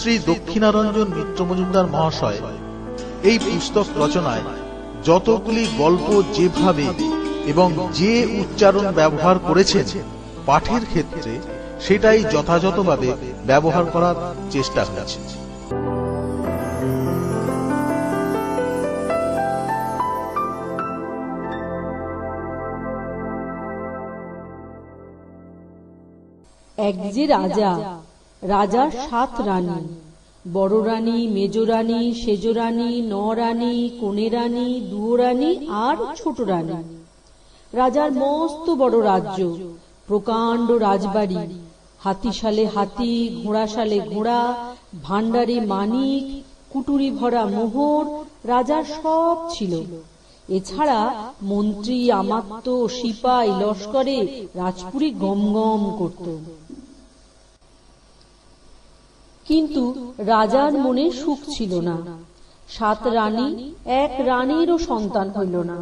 শ্রী দক্ষিণারঞ্জন মিত্র মজুমদার মহাশয় এই পুস্তক রচনায় যতগুলি গল্প যেভাবে এবং যে উচ্চারণ ব্যবহার করেছেন পাঠের ক্ষেত্রে সেটাই যথাযথভাবে ব্যবহার করার চেষ্টা হয়েছে। এক যে রাজা, রাজার 7 রানী, বড় রানী, মেজ রানী, সেজ রানী, নরানী, কনে রানী, দুয়োরানী আর ছোট রানী। রাজার মস্ত বড় রাজ্য, প্রকাণ্ড রাজবাড়ি, হাতিশালে হাতি, ঘোড়াশালে ঘোড়া, ভান্ডারে মানিক, কুটুরি ভরা মোহর, রাজার সব ছিল। এছাড়া মন্ত্রী, আমাত্য, সিপাই, লস্করে রাজপুরী গমগম করত। কিন্তু রাজার মনে সুখ ছিল না। 7 রানী, এক রানীরও সন্তান হইল না।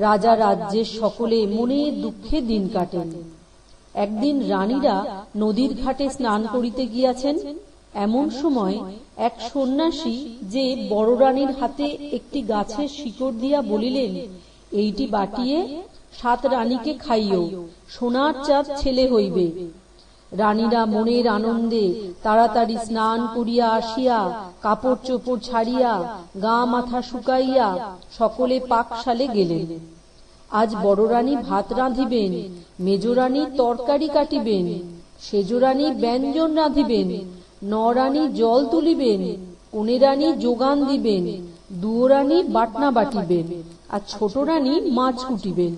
রাজা রাজ্যের সকলে মনে দুঃখে দিন কাটেন। একদিন রানীরা নদীর ঘাটে স্নান করিতে গিয়াছেন। এমন সময় এক সন্ন্যাসী যে বড় রানীর হাতে একটি গাছের শিকড় দিয়া বলিলেন, এইটি বাটিয়ে 7 রানীকে খাইও, সোনার চাঁদ ছেলে হইবে। রানীরা মনের আনন্দে তাড়াতাড়ি স্নান করিয়া আসিয়া, কাপড় চোপড় ছাড়িয়া, গা মাথা শুকাইয়া সকলে পাকশালে গেলেন। আজ বড় রানী ভাত রাঁধিবেন, মেজ রানী তরকারি কাটিবেন, সেজ রানী ব্যঞ্জন রাঁধিবেন, নরানী জল তুলিবেন, কনে রানী যোগান দিবেন, দুয়োরানী বাটনা বাটিবেন, আর ছোট রানী মাছ কুটিবেন।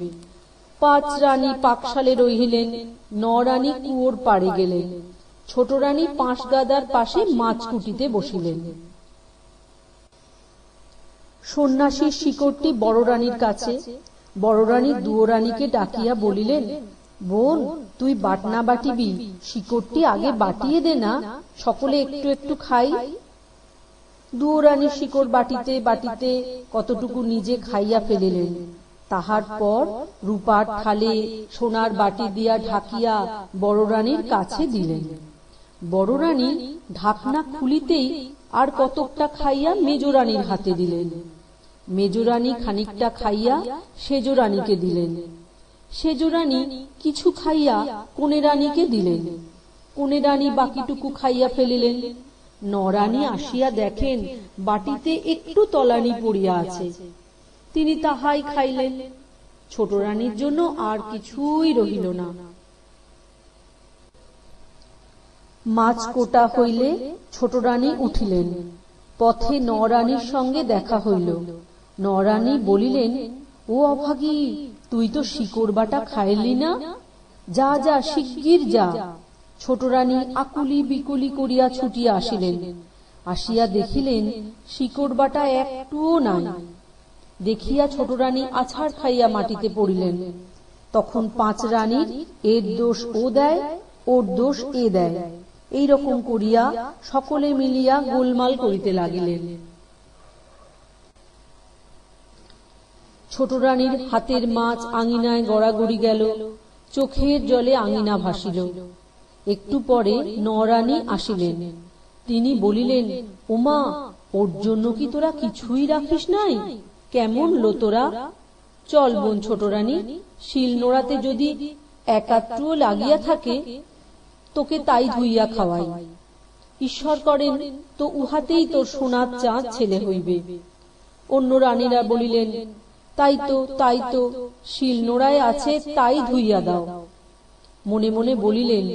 5 রানী পাকশালে রহিলেন, 9 রানী কুয়োর পাড়ে গেলেন, ছোট রানী 5 গাদার পাশে মাছ কুটিতে বসিলেন। সন্ন্যাসীর শিকড়টি বড় রানীর কাছে। বড় রানী দুয়োরানীকে ডাকিয়া বলিলেন, বোন, তুই বাটনা বাটিবি, শিকড়টি আগে বাটিয়ে দে না, সকলে একটু একটু খাই। দুয়োরানী শিকড় বাটিতে বাটিতে কতটুকু নিজে খাইয়া ফেলিলেন। তাহার পর রূপার থালে সোনার বাটি দিয়া ঢাকিয়া বড় রানীর কাছে দিলেন। বড় রানী ঢাকনা খুলিতেই আর কতকটা খাইয়া মেজ রানীর হাতে দিলেন। মেজ রানী খানিকটা খাইয়া সেজ রানীকে দিলেন। সেজ রানী কিছু খাইয়া কনে রানীকে দিলেন। কনে রানী বাকিটুকু খাইয়া ফেলিলেন। নরানী আসিয়া দেখেন বাটিতে একটু তলানি পড়িয়া আছে, তিনি তাহাই খাইলেন। ছোট রানীর জন্য আর কিছুই রহিল না। মাছ কোটা হইলে ছোট রানী উঠিলেন। পথে নরানীর সঙ্গে দেখা হইল। নরানী বলিলেন, ও অভাগী, তুই তো শিকড় বাটা খাইলি না, যা যা শিগগির যা। ছোট রানী আকুলি বিকুলি করিয়া ছুটিয়া আসিলেন। আসিয়া দেখিলেন শিকড় বাটা একটুও নাই। দেখিয়া ছোট রানী আছাড় খাইয়া মাটিতে পড়িলেন। তখন 5 রানীর এর দোষ ও দেয়, ওর দোষ এ দেয়, এইরকম করিয়া সকলে মিলিয়া গোলমাল করিতে লাগিলেন। ছোট রানীর হাতের মাছ আঙিনায় গড়াগড়ি গেল, চোখের জলে আঙিনা ভাসিল। একটু পরে নরানী আসিলেন। তিনি বলিলেন, ওমা, ওর জন্য কি তোরা কিছুই রাখিস নাই? কেমন লোতরা! চল বোন ছোট রানী, শিল নোড়াতে যদি একাত্রও লাগিয়া থাকে, তোকে তাই ধুইয়া খাওয়াই। ঈশ্বর করেন তো উহাতেই তোর সোনার চাঁদ ছেলে হইবে। অন্য রানীরা বলিলেন, তাই তো, তাই তো, শিল নোড়ায় আছে, তাই ধুইয়া দাও। মনে মনে বলিলেন,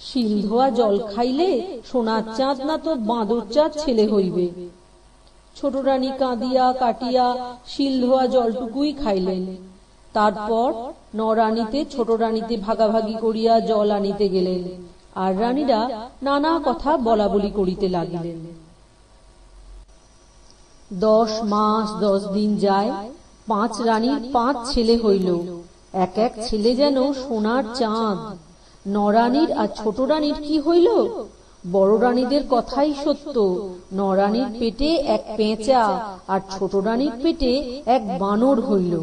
শিল ধোয়া জল খাইলে সোনার চাঁদ না তো বাঁদর চাঁদ ছেলে হইবে। ছোট রানী কাঁদিয়া কাটিয়া শিল ধোয়া জলটুকুই খাইলেন। তারপর নরানীতে ছোট রানীতে ভাগাভাগি করিয়া জল আনিতে গেলেন, আর রানীরা নানা কথা বলা বলি করিতে লাগিলেন। 10 মাস 10 দিন যায়। 5 রানীর 5 ছেলে হইল। এক এক ছেলে যেন সোনার চাঁদ। নরানীর আর ছোট রানীর কি হইল? বড় রানীদের কথাই সত্য। নরানীর পেটে এক পেঁচা আর ছোট রানীর পেটে এক বানর হইল।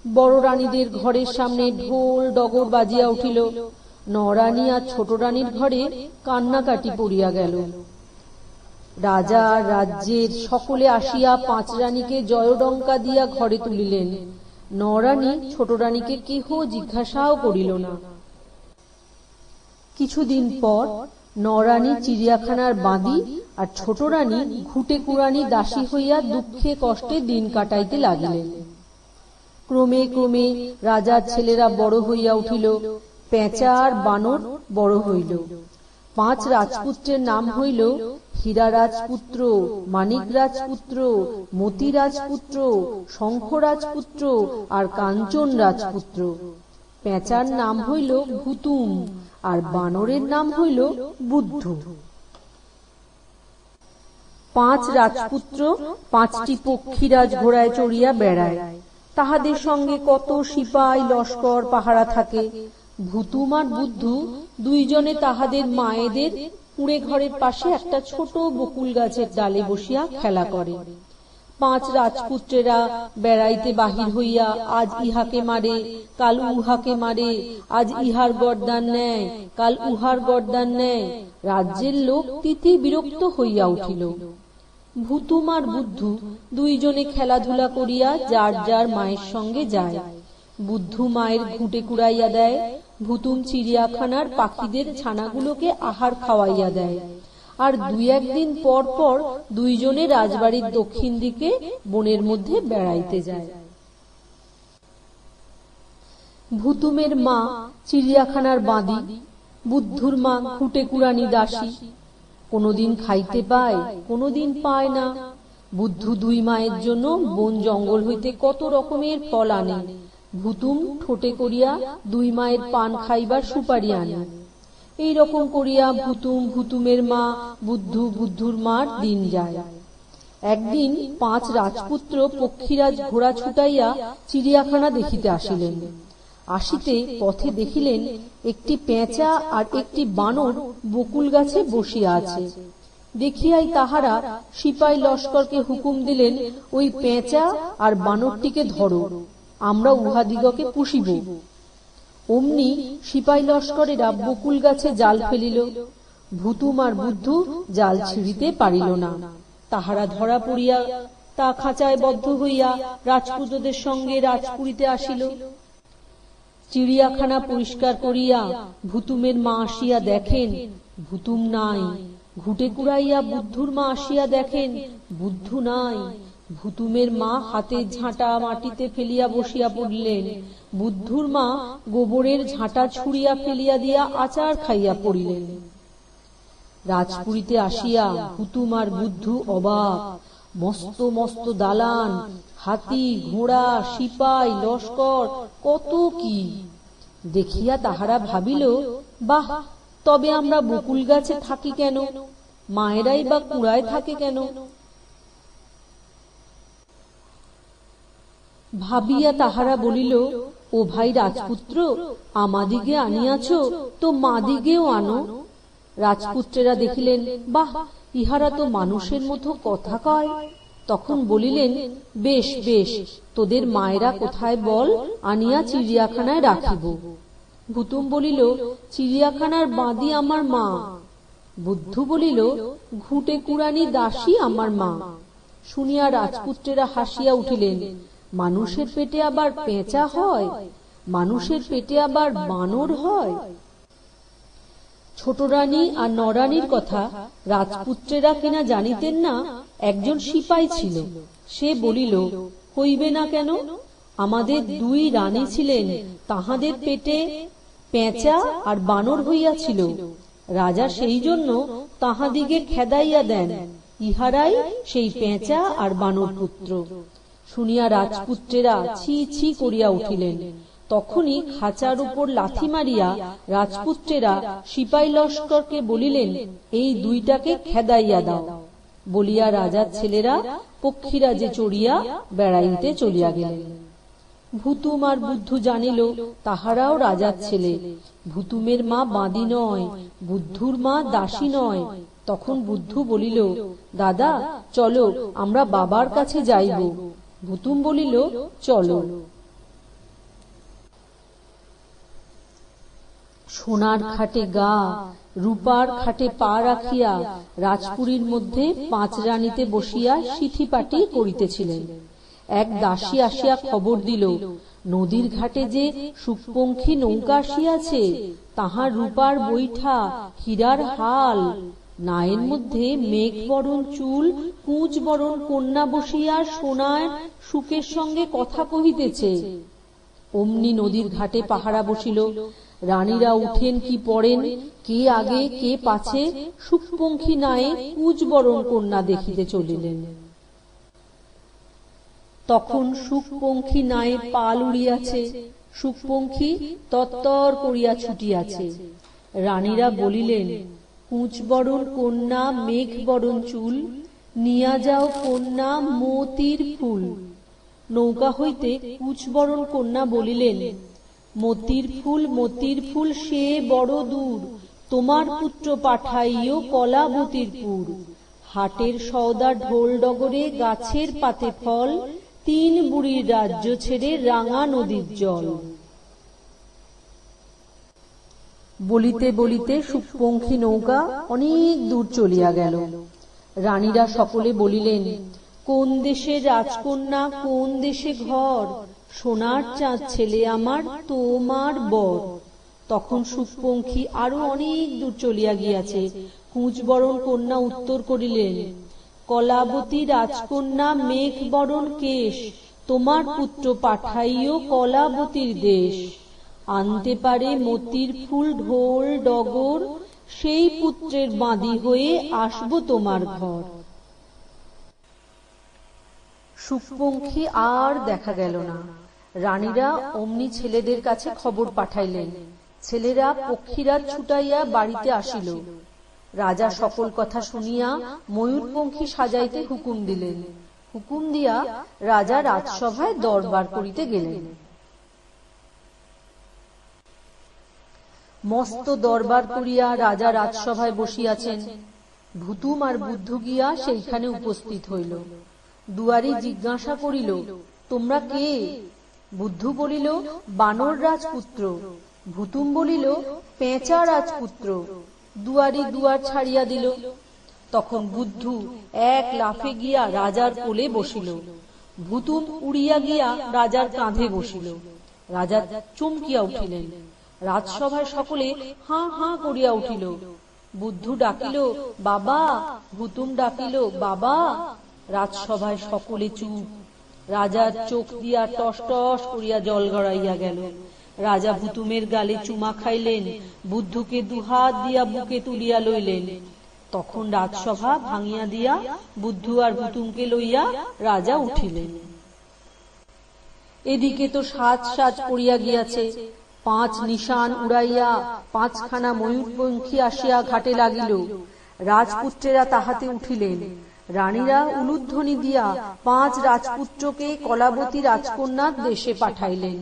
বড় রানীদের ঘরের সামনে ঢোল ডগর বাজিয়া উঠিল। নরানী আর ছোট রানীর ঘরে কান্নাকাটি পড়িয়া গেল। রাজা রাজ্যের সকলে আসিয়া 5 রানীকে জয়ডঙ্কা দিয়া ঘরে তুলিলেন। 9 রানী ছোট রানীকে কেহ জিজ্ঞাসাও করিল না। কিছুদিন পর 9 রানী চিড়িয়াখানার বাঁধি আর ছোট রানী ঘুটে কুড়ানি দাসী হইয়া দুঃখে কষ্টে দিন কাটাইতে লাগিলেন। ক্রমে ক্রমে রাজার ছেলেরা বড় হইয়া উঠিল, পেঁচা আর বানর বড় হইল। 5 রাজপুত্রের নাম হইল হীরা রাজপুত্র, মানিক রাজপুত্র, মতি রাজপুত্র, শঙ্খ রাজপুত্র আর কাঞ্চন রাজপুত্র। পেঁচার নাম হইল ভুতুম আর বানরের নাম হইল বুদ্ধ। 5 রাজপুত্র 5টি পক্ষীরাজ ঘোড়ায় চড়িয়া বেড়ায়। তাহাদের সঙ্গে কত সিপাই লস্কর পাহারা থাকে। ভুতুম আর বুদ্ধু দুইজনে তাহাদের মায়েদের কুঁড়ে ঘরের পাশে একটা ছোট বকুল গাছের ডালে বসিয়া খেলা করে। 5 রাজপুত্রেরা বেড়াইতে বাহির হইয়া আজ ইহাকে মারে, কাল উহাকে মারে, আজ ইহার গর্দান নেয়, কাল উহার গর্দান নেয়। রাজ্যের লোক তিতি বিরক্ত হইয়া উঠিল। ভুতুম আর বুদ্ধু দুইজনে খেলাধুলা করিয়া যার যার মায়ের সঙ্গে যায়। বুদ্ধু মায়ের ঘুঁটে কুড়াইয়া দেয়, ভুতুম চিড়িয়াখানার পাখিদের ছানাগুলোকে আহার খাওয়াইয়া দেয়। আর 2-1 দিন পর পর দুইজনে রাজবাড়ির দক্ষিণ দিকে বনের মধ্যে বেড়াইতে যায়। ভুতুমের মা চিড়িয়াখানার বাঁধি, বুদ্ধুর মা ঘুঁটে কুড়ানি দাসী। কোনদিন খাইতে পায়, কোনদিন পায় না। বুদ্ধু 2 মায়ের জন্য বন জঙ্গল হইতে কত রকমের ফল আনে। ভুতুম ঠোঁটে করিয়া 2 মায়ের পান খাইবার সুপারি আনে। এই রকম করিয়া ভুতুম, ভুতুমের মা, বুদ্ধু, বুদ্ধুর মার দিন যায়। একদিন 5 রাজপুত্র পক্ষীরাজ ঘোড়া ছুটাইয়া চিড়িয়াখানা দেখিতে আসিলেন। আসিতে পথে দেখিলেন একটি পেঁচা আর একটি বানর বকুল গাছে বসিয়া আছে। দেখিয়াই তাহারা সিপাই লস্করকে হুকুম দিলেন, ওই পেঁচা আর বানরটিকে ধরো, আমরা উহাদিগকে পুষিব। অমনি সিপাই লস্করেরা বকুল গাছে জাল ফেলিল। ভুতুম আর বুদ্ধু জাল ছিঁড়িতে পারিল না। তাহারা ধরা পড়িয়া তা খাঁচায় বদ্ধ হইয়া রাজপুত্রদের সঙ্গে রাজপুরীতে আসিল। চিড়িয়াখানা পরিষ্কার করিয়া ভুতুমের মা আসিয়া দেখেন ভুতুম নাই। ঘুঁটে কুড়াইয়া বুদ্ধুর মা আসিয়া দেখেন বুদ্ধু নাই। ভুতুমের মা হাতে ঝাঁটা মাটিতে ফেলিয়া বসিয়া পড়িলেন। বুদ্ধুর মা গোবরের ঝাঁটা ছুঁড়িয়া ফেলিয়া দিয়া আচার খাইয়া পড়িলেন। রাজপুরীতে আসিয়া ভুতুম আর বুদ্ধু অবাক। মস্ত মস্ত দালান, হাতি, ঘোড়া, সিপাই, লস্কর, কত কি দেখিয়া তাহারা ভাবিল, বাহ, তবে আমরা বকুল গাছে থাকি কেন? মায়েরাই বা কুড়ায় থাকে কেন? ভাবিয়া তাহারা বলিল, ও ভাই রাজপুত্র, আমাদিগে আনিয়াছ তো মাদিগেও আনো। রাজপুত্রেরা দেখিলেন, বাহ, ইহারা তো মানুষের মতো কথা কয়। তখন বলিলেন, বেশ বেশ, তোদের মায়েরা কোথায় বল, আনিয়া চিড়িয়াখানায় রাখিব। ভুতুম বলিল, চিড়িয়াখানার বাঁধি আমার মা। বুদ্ধু বলিল, ঘুঁটে কুড়ানি দাসী আমার মা। শুনিয়া রাজপুত্রেরা হাসিয়া উঠিলেন। মানুষের পেটে আবার পেঁচা হয়, মানুষের পেটে আবার বানর হয়। ছোট রানী আর 9 রানীর কথা রাজপুত্রেরা কিনা জানিতেন না। একজন সিপাই ছিল, সে বলিল, হইবে না কেন? আমাদের 2 রানী ছিলেন, তাহাদের পেটে পেঁচা আর বানর হইয়াছিল। রাজা সেই জন্য তাহাদিগে খেদাইয়া দেন, ইহারাই সেই পেঁচা আর বানর পুত্র। শুনিয়া রাজপুত্রেরা ছি ছি করিয়া উঠিলেন। তখনই খাঁচার উপর লাথি মারিয়া রাজপুত্রেরা সিপাই লস্করকে বলিলেন, এই 2টাকে খেদাইয়া দাও। বলিয়া রাজার ছেলেরা পক্ষীরাজে চড়িয়া বেড়াইতে চলিয়া গেলেন। ভুতুম আর বুদ্ধু জানিল তাহারাও রাজার ছেলে। ভুতুমের মা বাঁধি নয়, বুদ্ধুর মা দাসী নয়। তখন বুদ্ধু বলিল, দাদা, চলো আমরা বাবার কাছে যাইব। ভুতুম বলিল, চলো। সোনার খাটে গা, রূপার খাটে পা রাখিয়া রাজপুরীর মধ্যে 5 রানীতে বসিয়া সিথিপাটি করিতেছিলেন। এক দাসী আসিয়া খবর দিল, নদীর ঘাটে যে শুকপঙ্খী নৌকা আসিয়াছে, তাহার রূপার বৈঠা, হীরার হাল, নায়ের মধ্যে মেঘ বরণ চুল, কুঁচ বরণ কন্যা বসিয়া সোনার সুখের সঙ্গে কথা কহিতেছে। অমনি নদীর ঘাটে পাহারা বসিল। রানীরা উঠেন কি পড়েন, কে আগে কে পাছে, শুকপঙ্খী নায়ে কুঁচ বরণ কন্যা দেখিতে চলিলেন। তখন শুকপঙ্খী নায়ে পাল উড়িয়াছে, শুকপঙ্খী তত্তর করিয়া ছুটিয়াছে। রানীরা বলিলেন, কুঁচ বরণ কন্যা মেঘ বরণ চুল, নিয়া যাও কন্যা মতির ফুল। নৌকা হইতে কুঁচ বরণ কন্যা বলিলেন, মতির ফুল সে বড় দূর, তোমার পুত্র পাঠাইও কলাবতীর পুর। হাটের সওদা ঢোল ডগরে গাছের পাতে ফল, 3 বুড়ির রাজ্য ছেড়ে রাঙা নদীর জল। বলিতে বলিতে শুকপঙ্খী নৌকা অনেক দূর চলিয়া গেল। রানীরা সকলে বলিলেন, কোন দেশে রাজকন্যা, কোন দেশে ঘর, সোনার চাঁদ ছেলে আমার তোমার বর। তখন শুকপঙ্খী আরো অনেক দূর চলিয়া গিয়াছে। কুঁচ বরণ কন্যা উত্তর করিলেন, কলাবতী রাজকন্যা মেঘ বরণ কেশ, তোমার পুত্র পাঠাইও কলাবতীর দেশ। আনতে পারে মতির ফুল ঢোল ডগর, সেই পুত্রের বাঁধি হয়ে আসব তোমার ঘর। শুকপঙ্খী আর দেখা গেল না। রানীরা অমনি ছেলেদের কাছে খবর পাঠাইলেন। ছেলেরা পক্ষীরাজ ছুটাইয়া বাড়িতে আসিল। রাজা সকল কথা শুনিয়া ময়ূরপঙ্খী সাজাইতে হুকুম দিলেন। হুকুম দিয়া রাজা রাজসভায় দরবার করিতে গেলেন। মস্ত দরবার করিয়া রাজা রাজসভায় বসিয়াছেন। ভুতুম আর বুদ্ধু গিয়া সেইখানে উপস্থিত হইল। দুয়ারি জিজ্ঞাসা করিল, তোমরা কে? বুদ্ধু বলিল, বানর রাজপুত্র। ভুতুম বলিল, পেঁচা রাজপুত্র। দুয়ারি দুয়ার ছাড়িয়া দিল। তখন বুদ্ধু এক লাফে গিয়া রাজার কোলে বসিল। ভুতুম উড়িয়া গিয়া রাজার কাঁধে বসিল। রাজা চমকিয়া উঠিলেন। রাজসভায় সকলে হাঁ হাঁ করিয়া উঠিল। বুদ্ধু ডাকিল, বাবা। ভুতুম ডাকিল, বাবা। রাজসভায় সকলে চুপ। রাজার চোখ দিয়া টস টস করিয়া জল গড়াইয়া গেল। রাজা ভুতুমের গালে চুমা খাইলেন, বুদ্ধুকে 2 হাত দিয়া বুকে তুলিয়া লইলেন। তখন রাজসভা ভাঙিয়া দিয়া বুদ্ধু আর ভুতুমকে লইয়া রাজা উঠিলেন। এদিকে তো সাজ সাজ পড়িয়া গিয়াছে। 5 নিশান উড়াইয়া 5খানা ময়ূরপঙ্খী আসিয়া ঘাটে লাগিল। রাজপুত্রেরা তাহাতে উঠিলেন। রানীরা উলুধ্বনি দিয়া 5 রাজপুত্রকে কলাবতী রাজকন্যার দেশে পাঠাইলেন।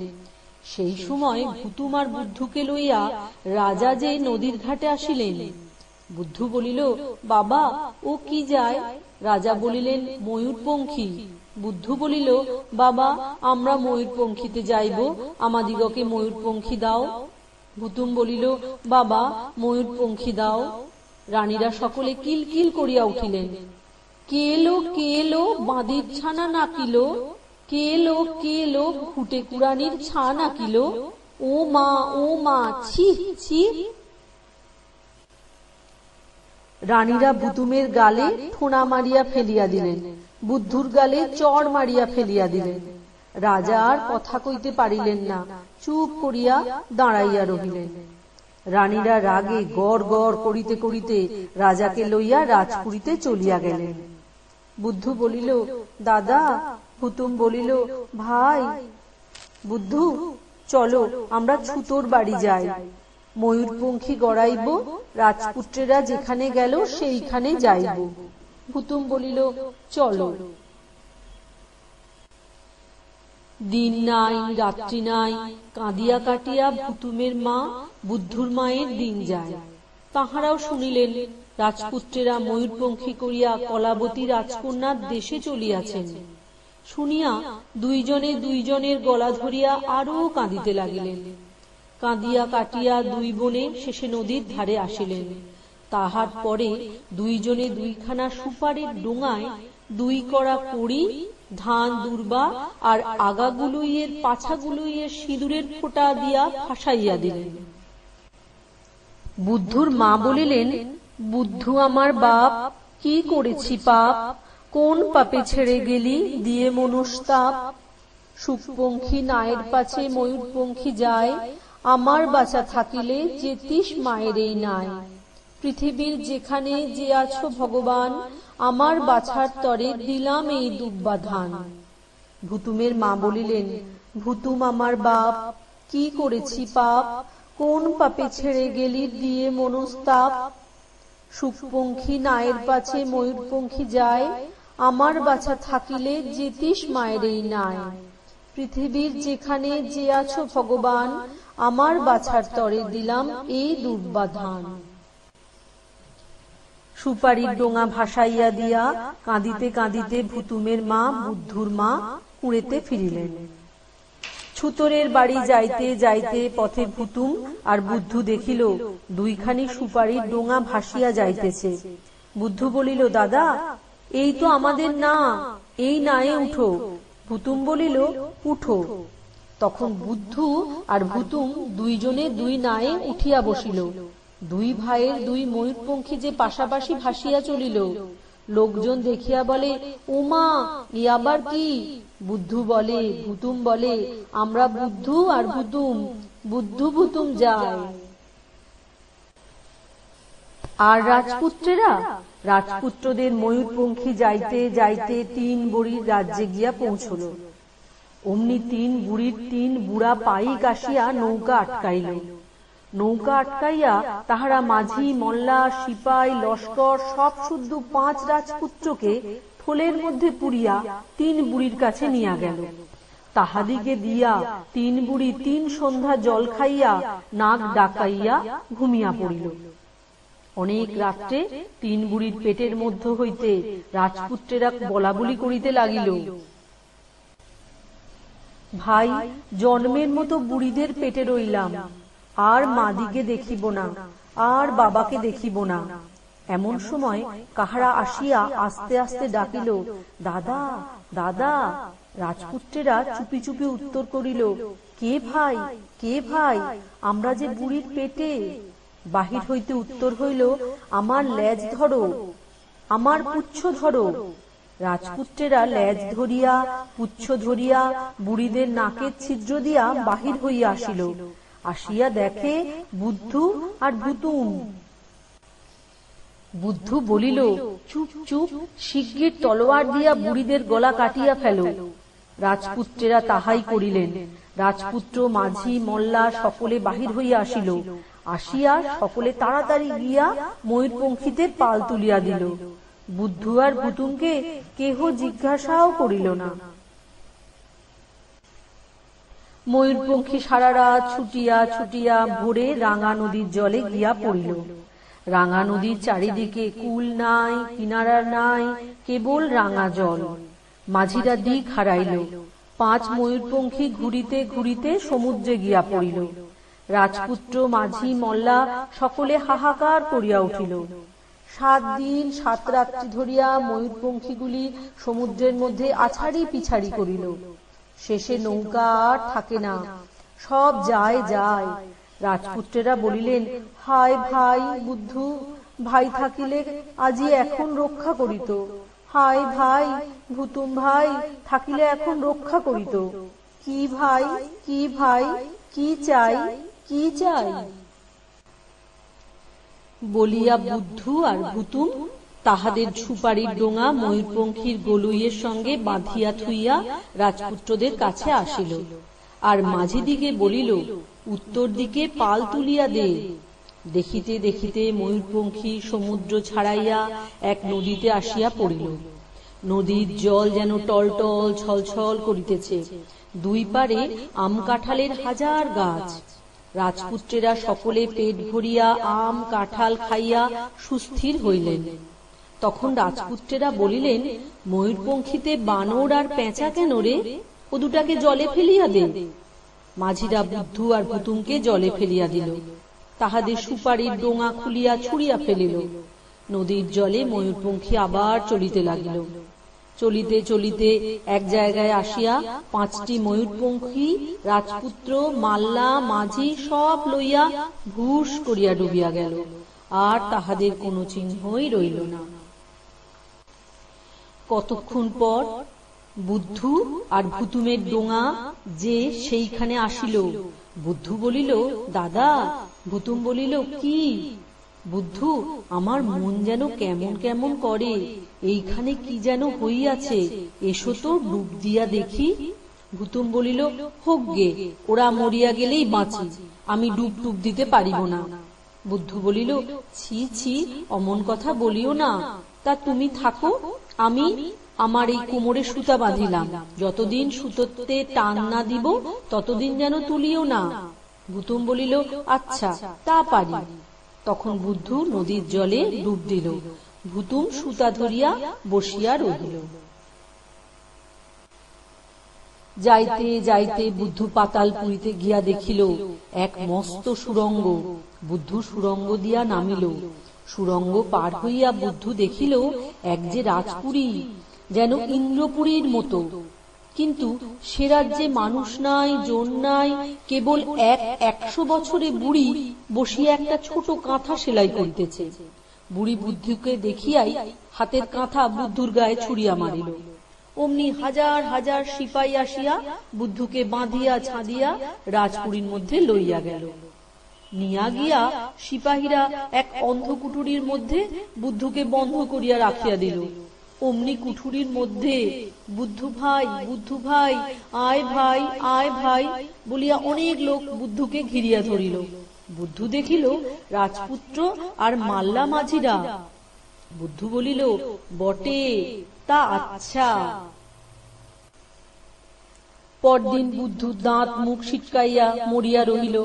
সেই সময় ভুতুম আর বুদ্ধুকে লইয়া রাজা যে নদীর ঘাটে আসিলেন। বুদ্ধু বলিল, বাবা, ও কি যায়? রাজা বলিলেন, ময়ূরপঙ্খী। বুদ্ধু বলিল, বাবা, আমরা ময়ূরপঙ্খীতে যাইব, আমাদিগকে ময়ূরপঙ্খী দাও। ভুতুম বলিল, বাবা, ময়ূরপঙ্খী দাও। রানীরা সকলে কিলকিল করিয়া উঠিলেন। কে এলো বাঁধির ছানা নাকিল, কে এলো ফুটে কুড়ানির ছা নাকিল, ও মা, ছি ছি। রানীরা ভুতুমের গালে ঠোনা মারিয়া ফেলিয়া দিলেন, বুদ্ধুর গালে চড় মারিয়া ফেলিয়া দিলেন। রাজা আর কথা কইতে পারিলেন না, চুপ করিয়া দাঁড়াইয়া রহিলেন। রানীরা রাগে গড় গড় করিতে করিতে রাজাকে লইয়া রাজপুরীতে চলিয়া গেলেন। বুদ্ধু বলিল, দাদা। ভুতুম বলিল, ভাই। বুদ্ধু, চলো আমরা ছুতোর বাড়ি যাই, ময়ূরপঙ্খী গড়াইব, রাজপুত্রেরা যেখানে গেল সেইখানে যাইব। ভুতুম বলিল, চলো। দিন নাই রাত্রি নাই, কাঁদিয়া কাটিয়া ভুতুমের মা বুদ্ধুর মায়ের দিন যায়। তাহারাও শুনিলেন রাজপুত্রেরা ময়ূরপঙ্খী করিয়া কলাবতী রাজকন্যার দেশে চলিয়াছেন। শুনিয়া দুইজনে দুইজনের গলা ধরিয়া আরো কাঁদিতে লাগিলেন। কাঁদিয়া কাটিয়া দুই বোনে শেষে নদীর ধারে আসিলেন। তাহার পরে দুইজনে দুইখানা সুপারির ডোঙায় দুই কড়া কড়ি, ধান দুর্বা আর আগাগুলুইয়ের পাছাগুলুইয়ের সিঁদুরের ফোঁটা দিয়া ফাঁসাইয়া দিলেন। বুদ্ধুর মা বলিলেন, বুদ্ধু আমার বাপ, কি করেছি পাপ, কোন পাপে ছেড়ে গেলি দিয়ে মনস্তাপ। সুখপঙ্খী নায়ের পাছে ময়ূরপঙ্খী যায়, আমার বাঁচা থাকিলে যেতিস মায়ের এই নাই। পৃথিবীর যেখানে যে আছো ভগবান, আমার বাছার তরে দিলাম এই দুব্বা ধান। ভুতুমের মা বলিলেন, ভুতুম আমার বাপ, কি করেছি পাপ, কোন পাপে ছেড়ে গেলি দিয়ে মনস্তাপ। সুখপঙ্খী নায়ের পাছে ময়ূরপঙ্খী যায়, আমার বাছা থাকিলে যেতিস মায়ের এই নাই। পৃথিবীর যেখানে যে আছো ভগবান, আমার বাছার তরে দিলাম এই দুব্বা ধান। সুপারির ডোঙা ভাসাইয়া দিয়া কাঁদিতে কাঁদিতে ভুতুমের মা বুদ্ধুর মা কুঁড়েতে ফিরিলেন। ছুতরের বাড়ি যাইতে যাইতে পথে ভুতুম আর বুদ্ধু দেখিল দুইখানি সুপারির ডোঙা ভাসিয়া যাইতেছে। বুদ্ধু বলিল, দাদা, এই তো আমাদের না, এই নায়ে উঠো। ভুতুম বলিল, উঠো। তখন বুদ্ধু আর ভুতুম দুইজনে দুই নায়ে উঠিয়া বসিল। দুই ভাইয়ের দুই ময়ূরপঙ্খী যে পাশাপাশি ভাসিয়া চলিল। লোকজন দেখিয়া বলে, ওমা, ই আবার কি? বুদ্ধু বলে, ভুতুম বলে, আমরা বুদ্ধু আর ভুতুম, বুদ্ধু ভুতুম যায়। আর রাজপুত্রেরা, রাজপুত্রদের ময়ূরপঙ্খী যাইতে যাইতে 3 বুড়ির রাজ্যে গিয়া পৌঁছল। অমনি 3 বুড়ির 3 বুড়া পাইক আসিয়া নৌকা আটকাইল। নৌকা আটকাইয়া তাহারা মাঝি, মল্লা, সিপাই, লস্কর সব শুদ্ধ 5 রাজপুত্রকে থলের মধ্যে পুরিয়া 3 বুড়ির কাছে নিয়া গেল। তাহাদিকে দিয়া 3 বুড়ি 3 সন্ধ্যা জল খাইয়া নাক ডাকাইয়া ঘুমিয়া পড়িল। অনেক রাত্রে 3 বুড়ির পেটের মধ্য হইতে রাজপুত্রেরা বলাবলি করিতে লাগিল, ভাই, জন্মের মতো বুড়িদের পেটে রইলাম, আর মাদিকে দেখিব না, আর বাবাকে দেখিব না। এমন সময় কাহারা আসিয়া আস্তে আস্তে ডাকিল, দাদা, দাদা। রাজপুত্রেরা চুপি চুপি উত্তর করিল, কে ভাই, কে ভাই, আমরা যে বুড়ির পেটে। বাহির হইতে উত্তর হইল, আমার লেজ ধরো, আমার পুচ্ছ ধরো। রাজপুত্রেরা লেজ ধরিয়া পুচ্ছ ধরিয়া বুড়িদের নাকের ছিদ্র দিয়া বাহির হইয়া আসিল। আসিয়া দেখে বুদ্ধু আর ভুতুম। বুদ্ধু বলিল, চুপ চুপ, শিগগির তলোয়ার দিয়া বুড়িদের গলা কাটিয়া ফেলো। রাজপুত্রেরা তাহাই করিলেন। রাজপুত্র, মাঝি, মল্লা সকলে বাহির হইয়া আসিল। আসিয়া সকলে তাড়াতাড়ি গিয়া ময়ূরপঙ্খীতে পাল তুলিয়া দিল। বুদ্ধু আর ভুতুমকে কেহ জিজ্ঞাসাও করিল না। ময়ূরপঙ্খী সারা রাত ছুটিয়া ছুটিয়া ভোরে রাঙা নদীর জলে গিয়া পড়িল। রাঙা নদীর চারিদিকে কুল নাই, কিনারা নাই, কেবল রাঙা জল। মাঝিরা দিক হারাইল। 5 ময়ূরপঙ্খী ঘুরিতে ঘুরিতে সমুদ্রে গিয়া পড়িল। রাজপুত্র, মাঝি, মল্লা সকলে হাহাকার করিয়া উঠিল। 7 দিন 7 রাত্রি ধরিয়া ময়ূরপঙ্খীগুলি সমুদ্রের মধ্যে আছাড়ি পিছাড়ি করিল। শেষে নৌকা আর থাকে না, সব যায় যায়। রাজপুত্রেরা বলিলেন, হায় ভাই বুদ্ধু, ভাই থাকিলে আজি এখন রক্ষা করিত। হায় ভাই ভুতুম, ভাই থাকিলে এখন রক্ষা করিত। কি ভাই, কি ভাই, কি চাই, কি চাই? বলিয়া বুদ্ধু আর ভুতুম তাহাদের সুপারির ডোঙা ময়ূরপঙ্খীর গলুইয়ের সঙ্গে বাঁধিয়া থুইয়া রাজপুত্রদের কাছে আসিল। আর মাঝি দিকে বলিল, উত্তর দিকে পাল তুলিয়া দে। দেখিতে দেখিতে ময়ূরপঙ্খী সমুদ্র ছাড়াইয়া এক নদীতে আসিয়া পড়িল। নদীর জল যেন টলটল ছলছল করিতেছে। 2 পারে আম কাঁঠালের হাজার গাছ। রাজপুত্রেরা সকলে পেট ভরিয়া আম কাঁঠাল খাইয়া সুস্থির হইলেন। তখন রাজপুত্রেরা বলিলেন, ময়ূরপঙ্খীতে বানর আর পেঁচা কেন রে? ও দুটাকে জলে ফেলিয়া দে। মাঝিরা বুদ্ধু আর ভুতুমকে জলে ফেলিয়া দিল। তাহাদের সুপারির ডোঙা খুলিয়া ছুড়িয়া ফেলিল। নদীর জলে ময়ূরপঙ্খী আবার চলিতে লাগিল। চলিতে চলিতে এক জায়গায় আসিয়া 5টি ময়ূরপঙ্খী রাজপুত্র, মাল্লা, মাঝি সব লইয়া ভুস করিয়া ডুবিয়া গেল, আর তাহাদের কোনো চিহ্নই রইল না। কতক্ষণ পর বুদ্ধু আর ভুতুমের ডোঙা যে সেইখানে আসিল। বুদ্ধু বলিল, দাদা। ভুতুম বলিল, কি? বুদ্ধু, আমার মন যেন কেমন কেমন করে, এইখানে কি যেন হইয়াছে, এসো তো ডুব দিয়া দেখি। ভুতুম বলিল, হোক গে, ওরা মরিয়া গেলেই বাঁচি, আমি ডুব টুব দিতে পারিব না। বুদ্ধু বলিল, ছি ছি, অমন কথা বলিও না। তা তুমি থাকো, আমি আমার এই কোমরে সুতা বাঁধিলাম, যতদিন সুতোতে টান না দিব ততদিন যেন তুলিও না। ভুতুম বলিল, আচ্ছা, তা পারি। তখন বুদ্ধু নদীর জলে ডুব দিল। ভুতুম সুতা ধরিয়া বসিয়া রহিল। যাইতে যাইতে বুদ্ধু পাতালপুরীতে গিয়া দেখিল এক মস্ত সুরঙ্গ। বুদ্ধু সুরঙ্গ দিয়া নামিল। সুরঙ্গ পার হইয়া বুদ্ধু দেখিল এক যে রাজপুরী, যেন ইন্দ্রপুরীর মতো, কিন্তু সে রাজ্যে মানুষ নাই, জন নাই, কেবল 100 বছরে বুড়ি বসিয়া একটা ছোট কাঁথা সেলাই করিতেছে। বুড়ি বুদ্ধুকে দেখিয়াই হাতের কাঁথা বুদ্ধুর গায়ে ছুড়িয়া মারিল। অমনি হাজার হাজার সিপাই আসিয়া বুদ্ধুকে বাঁধিয়া ছাঁদিয়া রাজপুরীর মধ্যে লইয়া গেল। নিয়া গিয়া সিপাহীরা এক অন্ধ কুঠুরির মধ্যে বুদ্ধুকে বন্ধ করিয়া রাখিয়া দিল। অমনি কুঠুরির মধ্যে বুদ্ধু ভাই, বুদ্ধু ভাই, আয় ভাই, আয় ভাই বলিয়া অনেক লোক বুদ্ধুকে ঘিরিয়া ধরিল। বুদ্ধু দেখিল রাজপুত্র আর মাল্লা মাঝিরা। বুদ্ধু বলিল, বটে, তা আচ্ছা। পরদিন বুদ্ধু দাঁত মুখ ছিটকাইয়া মরিয়া রহিল।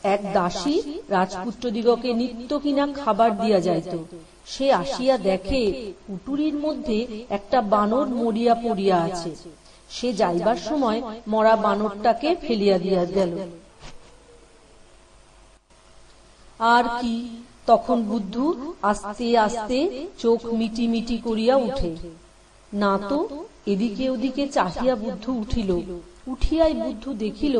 এক দাসী রাজপুত্রদিগকে নিত্য কিনা খাবার দিয়া যাইত। সে আসিয়া দেখে কুটুরির মধ্যে একটা বানর মরিয়া পড়িয়া আছে। সে যাইবার সময় মরা বানরটাকে ফেলিয়া দিয়া গেল। আর কি, তখন বুদ্ধু আস্তে আস্তে চোখ মিটি মিটি করিয়া উঠে। না তো, এদিকে ওদিকে চাহিয়া বুদ্ধু উঠিল। উঠিয়াই বুদ্ধু দেখিল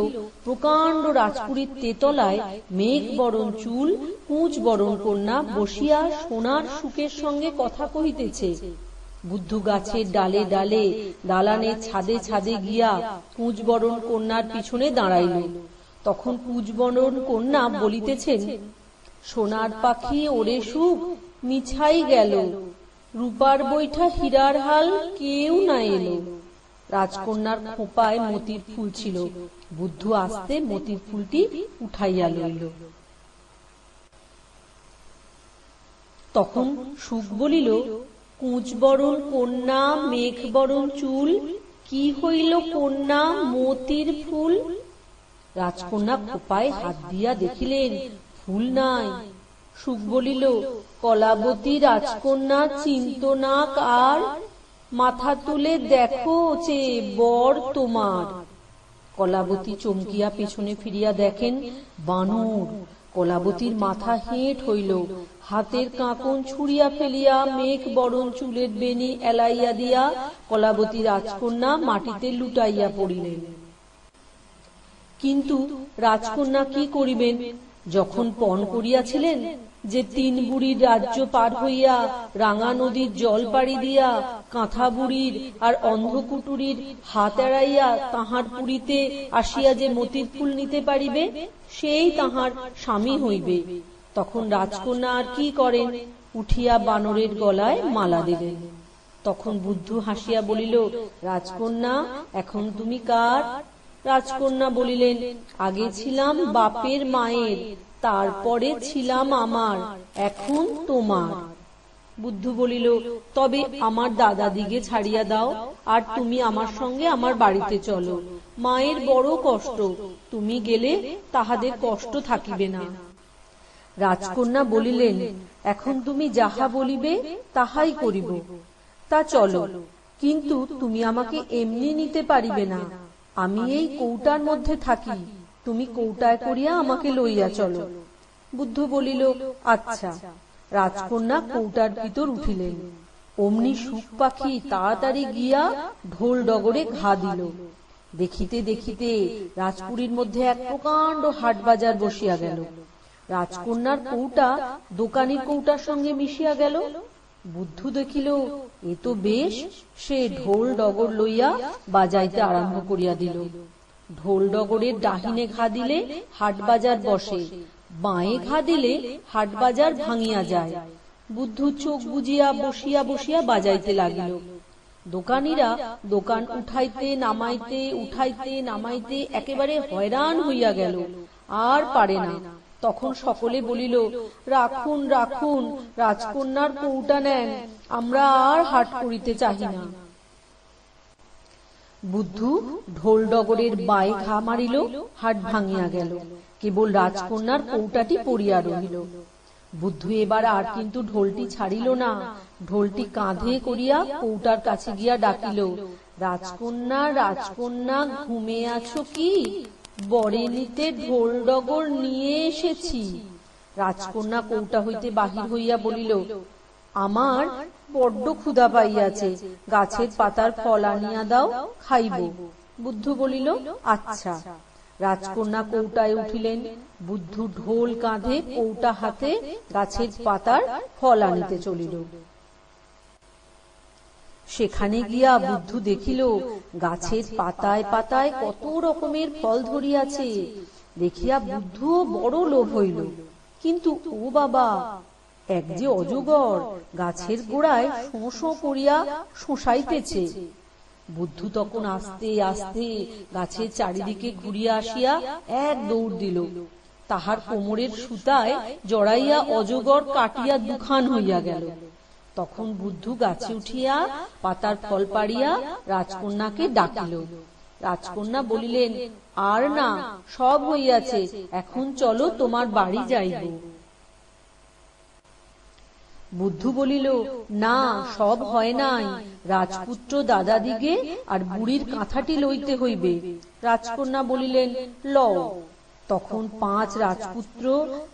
প্রকাণ্ড রাজপুরীর তেতলায় মেঘ বরণ চুল, কুঁচ বরণ কন্যা বসিয়া সোনার সুখের সঙ্গে কথা কহিতেছে। বুদ্ধু গাছের ডালে ডালে, দালানের ছাদে ছাদে গিয়া কুঁচ বরণ কন্যার পিছনে দাঁড়াইল। তখন কুঁচ বরণ কন্যা বলিতেছেন, সোনার পাখি ওরে সুখ মিছাই গেল, রূপার বৈঠা হীরার হাল কেউ না এলো। রাজকন্যার খোঁপায় মতির ফুল ছিল। বুদ্ধু আস্তে মতির ফুলটি উঠাইয়া লইল। তখন সুখ বলিল, কুঁচ বরণ কন্যা, মেঘ বরণ চুল, কি হইল কন্যা মতির ফুল? রাজকন্যা খোঁপায় হাত দিয়া দেখিলেন ফুল নাই। সুখ বলিল, কলাবতী রাজকন্যা চিন্ত না আর, মাথা তুলে দেখো যে বর তোমার। কলাবতী চমকিয়া পেছনে ফিরিয়া দেখেন বানর। কলাবতীর মাথা হেঁট হইল। হাতের কাঁকন ছুড়িয়া ফেলিয়া মেঘ বরণ চুলের বেনি এলাইয়া দিয়া কলাবতী রাজকন্যা মাটিতে লুটাইয়া পড়িলেন। কিন্তু রাজকন্যা কি করিবেন? যখন পণ করিয়াছিলেন যে 3 বুড়ির রাজ্য পার হইয়া রাঙা নদীর জল পাড়ি দিয়া কাঁথা বুড়ির আর অন্ধকুটুরির হাত এড়াইয়া তাহার পুরীতে আসিয়া যে মতির ফুল নিতে পারিবে, সেই তাহার স্বামী হইবে। তখন রাজকন্যা আর কি করেন, উঠিয়া বানরের গলায় মালা দিলেন। তখন বুদ্ধু হাসিয়া বলিল, রাজকন্যা, এখন তুমি কার? রাজকন্যা বলিলেন, আগে ছিলাম বাপের মায়ের, তারপরে ছিলাম আমার, এখন তোমার। বুদ্ধু বলিল, তবে আমার দাদাদিগে ছাড়িয়া দাও, আর তুমি আমার সঙ্গে আমার বাড়িতে চলো। মায়ের বড় কষ্ট, তুমি গেলে তাহাদের কষ্ট থাকিবে না। রাজকন্যা বলিলেন, এখন তুমি যাহা বলিবে তাহাই করিব। তা চলো, কিন্তু তুমি আমাকে এমনি নিতে পারিবে না। আমি এই কৌটার মধ্যে থাকি, তুমি কৌটায় করিয়া আমাকে লইয়া চলো। বুদ্ধ বলিল, আচ্ছা। রাজকন্যা কৌটার ভিতর উঠিলেন। অমনি সুখ পাখি তাড়াতাড়ি গিয়া ঢোল ডগরে ঘা দিল। দেখিতে দেখিতে রাজপুরীর মধ্যে এক প্রকাণ্ড হাট বাজার বসিয়া গেল। রাজকন্যার কৌটা দোকানির কৌটার সঙ্গে মিশিয়া গেল। বুদ্ধ দেখিল এ তো বেশ, সে ঢোল ডগর লইয়া বাজাইতে আরম্ভ করিয়া দিল। ঢোল ডগরের ডাহিনে ঘা দিলে হাট বাজার বসে, বাঁয়ে ঘা দিলে হাট বাজার ভাঙিয়া যায়। বুদ্ধ চোখ বুজিয়া বসিয়া বসিয়া বাজাইতে লাগিল। দোকানিরা দোকান উঠাইতে নামাইতে উঠাইতে নামাইতে একেবারে হয়রান হইয়া গেল, আর পারে না। তখন সকলে বলিল, রাখুন রাখুন, রাজকন্যার কৌটা নেন, আমরা আর হাট করিতে চাহি না। বুদ্ধ ঢোল ডগরের বাঁয়ে ঘা মারিল, হাট ভাঙিয়া গেল, কেবল রাজকন্যার কৌটাটি পড়িয়া রহিল। বুদ্ধ এবার আর কিন্তু ঢোলটি ছাড়িল না, ঢোলটি কাঁধে করিয়া কৌটার কাছে গিয়া ডাকিল, রাজকন্যা রাজকন্যা, ঘুমে আছো কি? বরে নিতে ঢোল ডগর নিয়ে এসেছি। রাজকন্যা কৌটা হইতে বাহির হইয়া বলিল, আমার বড্ড ক্ষুধা পাইয়াছে, গাছের পাতার ফল আনিয়া দাও, খাইব। বুদ্ধ বলিল, আচ্ছা। রাজকন্যা কৌটায় উঠিলেন। বুদ্ধ ঢোল কাঁধে কৌটা হাতে গাছের পাতার ফল আনিতে চলিল। সেখানে গিয়া বুদ্ধ দেখিল গাছের পাতায় পাতায় কত রকমের ফল ধরিয়াছে। দেখিয়া বুদ্ধ বড় লোভ হইল। কিন্তু ও বাবা, এক যে অজগর গাছের গোড়ায় শোঁ শোঁ করিয়া শোষাইতেছে। বুদ্ধ তখন আস্তে আস্তে গাছের চারিদিকে ঘুরিয়া আসিয়া এক দৌড় দিল। তাহার কোমরের সুতায় জড়াইয়া অজগর কাটিয়া দুখান হইয়া গেল। তখন বুদ্ধ গাছে উঠিয়া পাতার ফল পাড়িয়া রাজকন্যাকে ডাকিল। রাজকন্যা বলিলেন, আর না, সব হইয়াছে, এখন চলো তোমার বাড়ি যাইব। বুদ্ধ বলিল, না, সব হয় নাই, রাজপুত্র দাদাদিগে আর বুড়ির কাঁথাটি লইতে হইবে। রাজকন্যা বলিলেন, লও। তখন 5 রাজপুত্র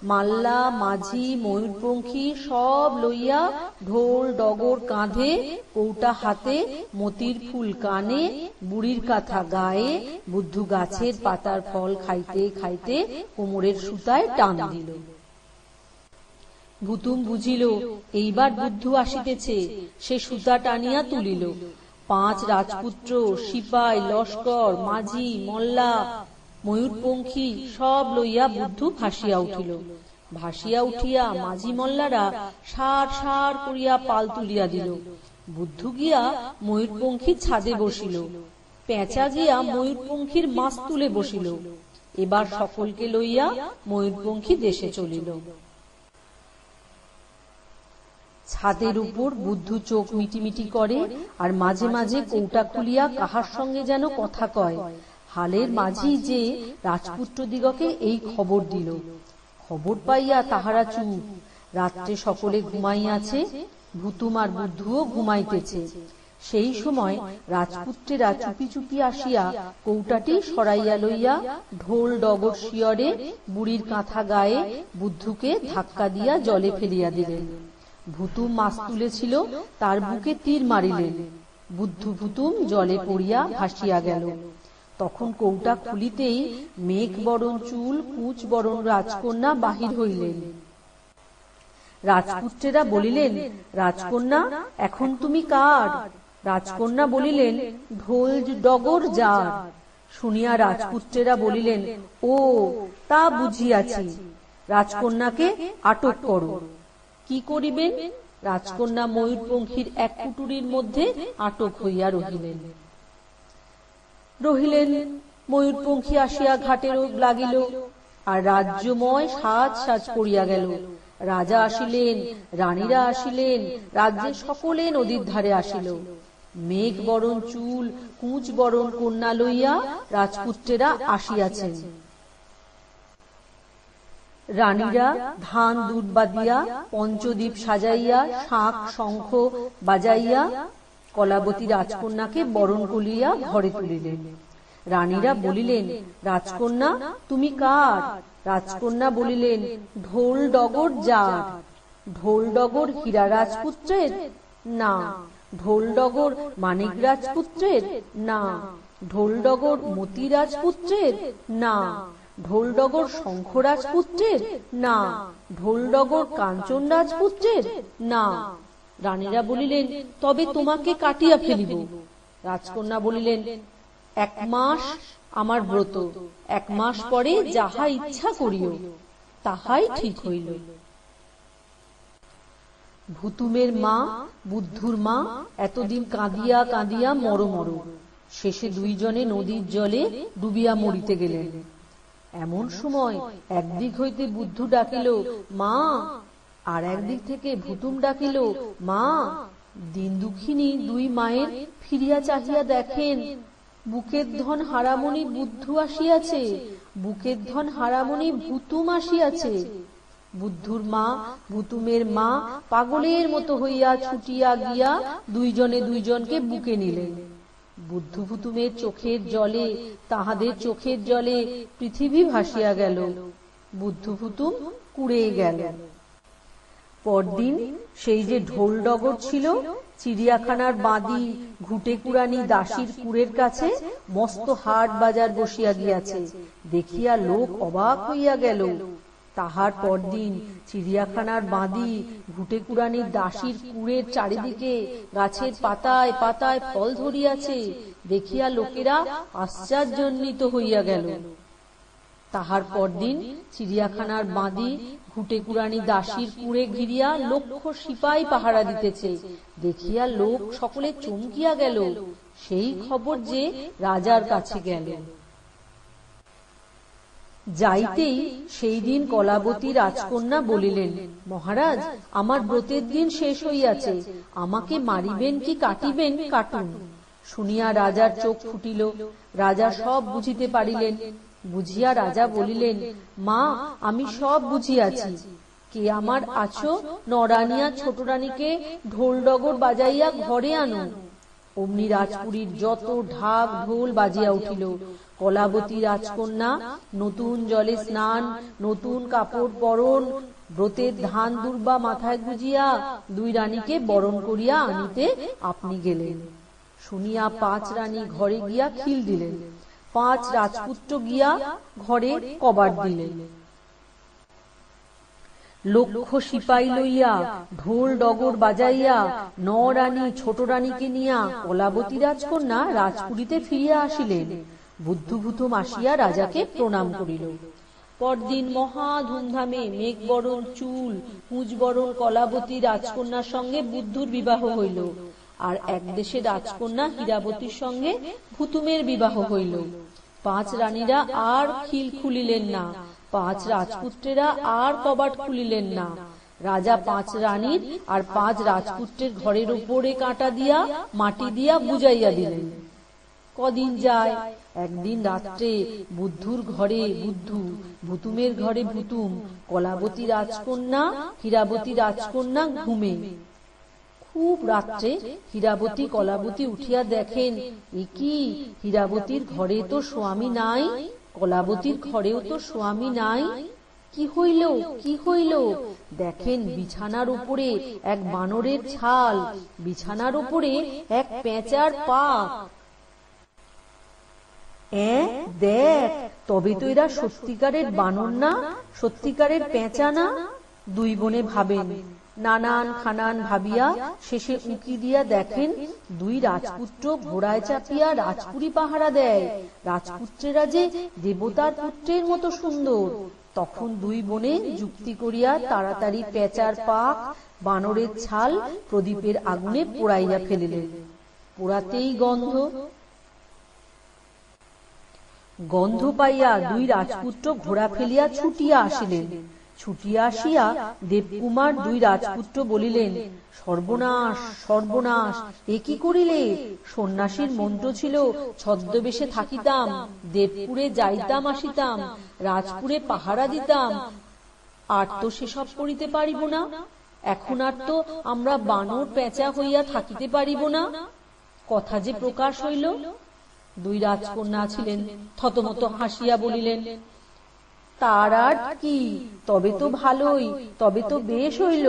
মাল্লা মাঝি ময়ূরপঙ্খী সব লইয়া ঢোল ডগর কাঁধে কৌটা হাতে মতির ফুল কানে বুড়ির কাঁথা গায়ে বুদ্ধ গাছের পাতার ফল খাইতে খাইতে কোমরের সুতায় টান দিল। ভুতুম বুঝিল এইবার বুদ্ধ আসিতেছে, সে সুতা টানিয়া তুলিল। 5 রাজপুত্র সিপাই লস্কর মাঝি মল্লা ময়ূরপঙ্খী সব লইয়া বুদ্ধ ভাসিয়া উঠিল। ভাসিয়া উঠিয়া মাঝি মল্লারা সার সার করিয়া পাল তুলিয়া দিল। বুদ্ধ গিয়া ময়ূরপঙ্খীর ছাদে বসিল। পেঁচা গিয়া ময়ূরপঙ্খীর মাছ তুলে বসিল। এবার সকলকে লইয়া ময়ূরপঙ্খী দেশে চলিল। ছাদের উপর বুদ্ধ চোখ মিটিমিটি করে আর মাঝে মাঝে কৌটা খুলিয়া কাহার সঙ্গে যেন কথা কয়। হালের মাঝি যে রাজপুত্র দিগকে এই খবর দিল। খবর পাইয়া তাহারা চুপ। রাত্রে সকলে ঘুমাইয়াছে, ভুতুম আর বুদ্ধও ঘুমাইতেছে। সেই সময় রাজপুত্রেরা চুপি চুপি আসিয়া কৌটাটি সরাইয়া লইয়া ঢোল ডগর শিয়রে বুড়ির কাঁথা গায়ে বুদ্ধকে ধাক্কা দিয়া জলে ফেলিয়া দিলেন। ভুতুম মাছ তুলেছিল, তার বুকে তীর মারিলেন। বুদ্ধ ভুতুম জলে পড়িয়া ভাসিয়া গেল। তখন কৌটা খুলিতেই মেঘ বরণ চুল কুচ বরণ রাজকন্যা বাহির হইলেন। রাজপুত্রেরা বলিলেন, রাজকন্যা, এখন তুমি কার? রাজকন্যা বলিলেন, ঢোল ডগর যার। শুনিয়া রাজপুত্রেরা বলিলেন, ও, তা বুঝিয়াছি, রাজকন্যাকে আটক করো। কি করিবেন? রাজকন্যা ময়ূরপঙ্খীর এক কুটুরির মধ্যে আটক হইয়া রহিলেন। ময়ূরপঙ্খী আসিয়া ঘাটে লাগিল, আর রাজ্যময় সাজ সাজ পড়িয়া গেল। রাজা আসিলেন, রানীরা আসিলেন, রাজ্যের সকলে নদীর ধারে আসিল। মেঘ বরণ চুল কুচ বরণ কন্যা লইয়া রাজপুত্রেরা আসিয়াছেন। রানীরা ধান দুধ বাঁধিয়া পঞ্চদীপ সাজাইয়া শাঁখ শঙ্খ বাজাইয়া কলাবতী রাজকন্যাকে বরণ করিয়া ঘরে তুলিলেন। রানীরা বলিলেন, রাজকন্যা তুমি কার? রাজকন্যা বলিলেন, ঢোল ডগর যার। ঢোল ডগর হীরা রাজপুত্রের? না। ঢোল ডগর মানিক রাজপুত্রের? না। ঢোল ডগর মতি রাজপুত্রের? না। ঢোল ডগর শঙ্খ রাজপুত্রের? না। ঢোল ডগর কাঞ্চন রাজপুত্রের? না। রানীরা বলিলেন, তবে তোমাকে কাটিয়া ফেলিব। রাজকন্যা বলিলেন, 1 মাস আমার ব্রত, 1 মাস পরে যাহা ইচ্ছা করিও। তাহাই ঠিক হইল। ভুতুমের মা, বুদ্ধুর মা এতদিন কাঁদিয়া কাঁদিয়া মর। শেষে দুইজনে নদীর জলে ডুবিয়া মরিতে গেলেন। এমন সময় একদিক হইতে বুদ্ধু ডাকিল, মা। আর একদিক থেকে ভুতুম ডাকিল, মা। দিন দুঃখিনী দুই মায়ের ফিরিয়া চাহিয়া দেখেন, বুকের ধন হারামণি বুদ্ধু আসিয়াছে, বুকের ধন হারামণি ভুতুম আসিয়াছে। বুদ্ধুর মা, ভুতুমের মা পাগলের মতো হইয়া ছুটিয়া গিয়া দুইজনে দুইজনকে বুকে নিলেন। বুদ্ধু ভুতুমের চোখের জলে, তাহাদের চোখের জলে পৃথিবী ভাসিয়া গেল। বুদ্ধু ভুতুম কুড়ে গেল। পরদিন সেই যে ঢোল ডগর ছিল, চিড়িয়াখানার বাঁধি ঘুটে কুড়ানি দাসীর কুড়ের কাছে মস্ত হাট বাজার বসিয়া গিয়াছে দেখিয়া লোক অবাক হইয়া গেল। তাহার পরদিন চিড়িয়াখানার বাঁধি ঘুটে কুড়ানির দাসীর কুড়ের চারিদিকে গাছের পাতায় পাতায় ফল ধরিয়াছে দেখিয়া লোকেরা আশ্চর্যান্বিত হইয়া গেল। তাহার পরদিন চিড়িয়াখানার বাঁধি ঘুটে কুড়ানি দাসীর কুড়ে ঘিরিয়া লক্ষ সিপাই পাহারা দিতেছে দেখিয়া লোক সকলে চমকিয়া গেল। সেই খবর যে রাজার কাছে গেল। যাইতেই সেই দিন কলাবতী রাজকন্যা বলিলেন, মহারাজ, আমার ব্রতের দিন শেষ হইয়াছে, আমাকে মারিবেন কি কাটিবেন কাটুন। শুনিয়া রাজার চোখ ফুটিল। রাজা সব বুঝিতে পারিলেন। বুঝিয়া রাজা বলিলেন, মা, আমি সব বুঝিয়াছি। কে আমার আছো, নরানিয়া ছোট রানীকে ঢোল ডগর বাজাইয়া ঘরে আনো। অমনি রাজপুরীর যত ঢাক ঢোল বাজিয়া উঠিল। কলাবতী রাজকন্যা নতুন জলে স্নান, নতুন কাপড় পরন, ব্রতের ধান দুর্বা মাথায় গুজিয়া দুই রানীকে বরণ করিয়া আনিতে আপনি গেলেন। শুনিয়া 5 রানী ঘরে গিয়া খিল দিলেন। 5 রাজপুত্র গিয়া ঘরে কবাট দিলেন। লক্ষ সিপাই লইয়া ঢোল ডগর বাজাইয়া 9 রানী ছোট রানীকে নিয়া কলাবতী রাজকন্যা রাজপুরীতে ফিরিয়া আসিলেন। বুদ্ধু ভুতুম আসিয়া রাজাকে প্রণাম করিল। পরদিন মহা ধুমধামে মেঘবরণ চুল কুঁজবরণ কলাবতী রাজকন্যার সঙ্গে বুদ্ধুর বিবাহ হইল। আর এক দেশে রাজকন্যা হীরাবতীর সঙ্গে ভুতুমের বিবাহ হইল। 5 রানীরা আর খিল খুলিলেন না, 5 রাজপুত্রেরা আর কবাট খুলিলেন না। রাজা 5 রানীর আর 5 রাজপুত্রের ঘরের উপরে কাঁটা দিয়া মাটি দিয়া বুঝাইয়া দিলেন। কদিন যায়, একদিন রাত্রে বুদ্ধুর ঘরে বুদ্ধু, ভুতুমের ঘরে ভুতুম, কলাবতী রাজকন্যা হীরাবতী রাজকন্যা ঘুমে। খুব রাত্রে হীরাবতী কলাবতী উঠিয়া দেখেন, একি হীরাবতীর ঘরে তো স্বামী নাই, কলাবতীর ঘরেও তো স্বামী নাই। কি হইল, কি হইল? দেখেন বিছানার উপরে এক বানরের ছাল, বিছানার উপরে এক পেঁচার পা। দেখ, তবে তো এরা সত্যিকারের বানর না, সত্যিকারের পেঁচা না। দুই বোনে ভাবেন, নানান খানান ভাবিয়া শেষে উঁকি দিয়া দেখেন 2 রাজপুত্র ঘোড়ায় চাপিয়া রাজপুরী পাহারা দেয়। রাজপুত্রেরা যে দেবতার পুত্রের মতো সুন্দর। তখন 2 বোনে যুক্তি করিয়া তাড়াতাড়ি পেঁচার পাক, বানরের ছাল প্রদীপের আগুনে পোড়াইয়া ফেলিলেন। পোড়াতেই গন্ধ পাইয়া 2 রাজপুত্র ঘোড়া ফেলিয়া ছুটিয়া আসিলেন। ছুটিয়া আসিয়া দেবকুমার 2 রাজপুত্র বলিলেন, সর্বনাশ, সর্বনাশ, এ কি করিলে? সন্ন্যাসীর মন্ত্র ছিল ছদ্মবেশে থাকিতাম, দেবপুরে যাইতাম আসিতাম, রাজপুরে পাহারা দিতাম, আর তো সেসব করিতে পারিব না। এখন আর তো আমরা বানর পেঁচা হইয়া থাকিতে পারিব না। কথা যে প্রকাশ হইল। দুই রাজকন্যা ছিলেন থতমত হাসিয়া বলিলেন, তার আর কি, তবে তো ভালোই, তবে তো বেশ হইল।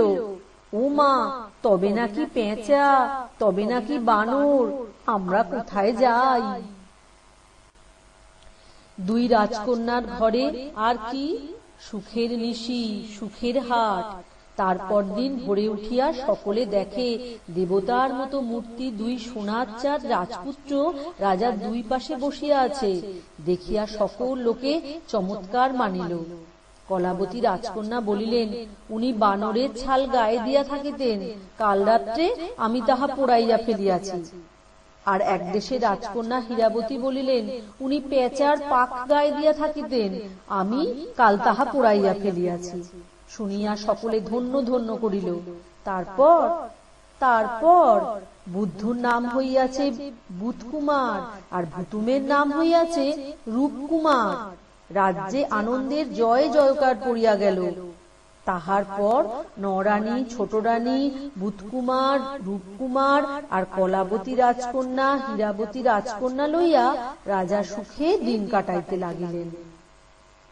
ও মা, তবে নাকি পেঁচা, তবে নাকি বানর, আমরা কোথায় যাই? দুই রাজকন্যার ঘরে আর কি, সুখের নিশি, সুখের হাট। তারপর দিন ভোরে উঠিয়া সকলে দেখে দেবতার মতো মূর্তি দুই সোনার চাঁদ রাজপুত্র রাজার দুই পাশে বসিয়া আছে। দেখিয়া সকল লোকে চমৎকার মানিল। কলাবতী রাজকন্যা বলিলেন, উনি বানরের ছাল গায়ে দিয়া থাকিতেন, কাল রাত্রে আমি তাহা পোড়াইয়া ফেলিয়াছি। আর এক দেশে রাজকন্যা হীরাবতী বলিলেন, উনি পেঁচার পাক গায়ে দিয়া থাকিতেন, আমি কাল তাহা পোড়াইয়া ফেলিয়াছি। শুনিয়া সকলে ধন্য ধন্য করিল। তারপর বুদ্ধুর নাম হইয়াছে বুধকুমার, আর ভুতুমের নাম হইয়াছে রূপকুমার। রাজ্যে আনন্দের জয় জয়কার পড়িয়া গেল। তাহার পর নরানী, ছোট রানী, বুধকুমার, রূপকুমার আর কলাবতী রাজকন্যা, হীরাবতী রাজকন্যা লইয়া রাজা সুখে দিন কাটাইতে লাগিলেন।